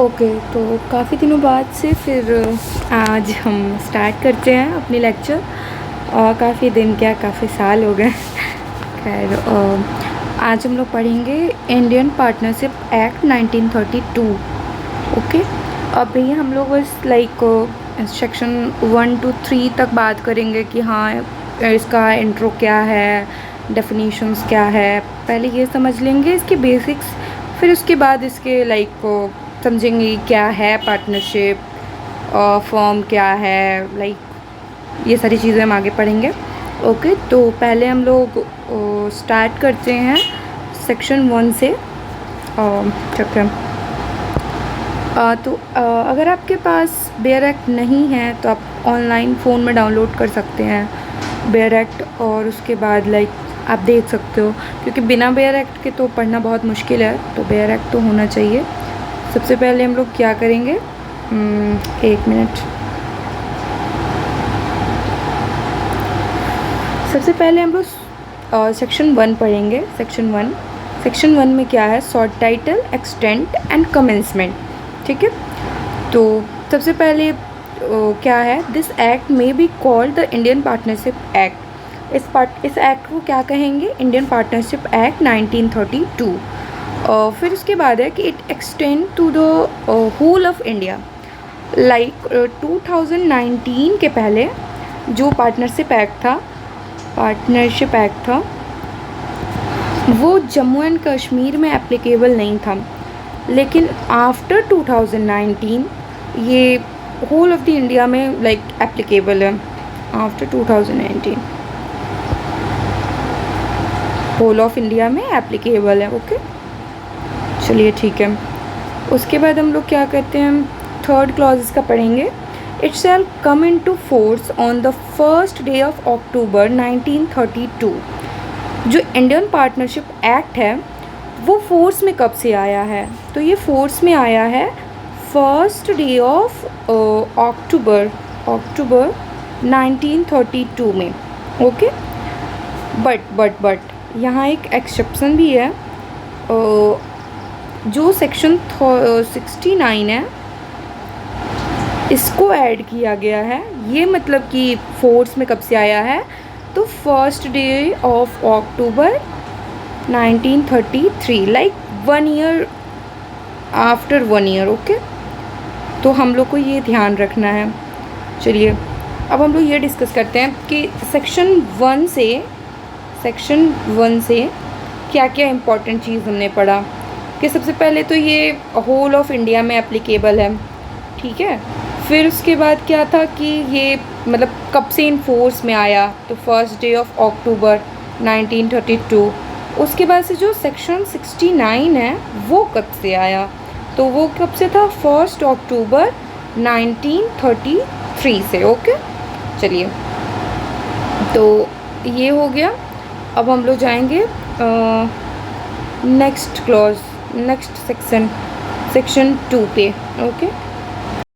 Okay, तो काफ़ी दिनों बाद से फिर आज हम स्टार्ट करते हैं अपनी लेक्चर। और काफ़ी दिन क्या, काफ़ी साल हो गए। खैर, आज हम लोग पढ़ेंगे इंडियन पार्टनरशिप एक्ट 1932। ओके, अभी हम लोग बस सेक्शन 1 to 3 तक बात करेंगे कि हाँ इसका इंट्रो क्या है, डेफिनेशंस क्या है, पहले ये समझ लेंगे इसके बेसिक्स। फिर उसके बाद इसके समझेंगे क्या है पार्टनरशिप, फॉर्म क्या है, ये सारी चीज़ें हम आगे पढ़ेंगे। ओके, तो पहले हम लोग स्टार्ट करते हैं सेक्शन 1 से। ठीक है, तो अगर आपके पास बेयर एक्ट नहीं है तो आप ऑनलाइन फ़ोन में डाउनलोड कर सकते हैं बेयर एक्ट, और उसके बाद आप देख सकते हो, क्योंकि बिना बेयर एक्ट के तो पढ़ना बहुत मुश्किल है, तो बेयर एक्ट तो होना चाहिए। सबसे पहले हम लोग क्या करेंगे, 1 मिनट। सबसे पहले हम लोग सेक्शन 1 पढ़ेंगे। सेक्शन 1 में क्या है, short title, extent and commencement. ठीक है, तो सबसे पहले क्या है, दिस एक्ट में be called the Indian partnership act. इस एक्ट को क्या कहेंगे, इंडियन पार्टनरशिप एक्ट 1932। फिर उसके बाद है कि it extend to the whole of India. 2019 के पहले जो पार्टनरशिप एक्ट था वो जम्मू एंड कश्मीर में एप्लीकेबल नहीं था, लेकिन आफ्टर 2019 ये होल ऑफ द इंडिया में एप्लीकेबल है। आफ्टर 2019 होल ऑफ इंडिया में एप्लीकेबल है। ओके, चलिए ठीक है। उसके बाद हम लोग क्या करते हैं, थर्ड क्लॉज इसका पढ़ेंगे। It shall come into force on the first day of October 1932। जो इंडियन पार्टनरशिप एक्ट है वो फोर्स में कब से आया है, तो ये फोर्स में आया है फर्स्ट डे ऑफ अक्टूबर 1932 में। ओके, बट यहाँ एक एक्सेप्शन भी है। जो सेक्शन 69 है इसको ऐड किया गया है। ये मतलब कि फोर्स में कब से आया है, तो first day of October 1933, 1 year after 1 year. Okay, तो हम लोग को ये ध्यान रखना है। चलिए अब हम लोग ये डिस्कस करते हैं कि सेक्शन 1 से क्या क्या इम्पोर्टेंट चीज़ हमने पढ़ा। कि सबसे पहले तो ये होल ऑफ इंडिया में एप्लीकेबल है, ठीक है। फिर उसके बाद क्या था कि ये कब से इन फोर्स में आया, तो फर्स्ट डे ऑफ अक्टूबर 1932। उसके बाद से जो सेक्शन 69 है वो कब से आया, तो वो कब से था, 1 अक्टूबर 1933 से। ओके, चलिए तो ये हो गया। अब हम लोग जाएंगे नेक्स्ट सेक्शन 2 पे। ओके,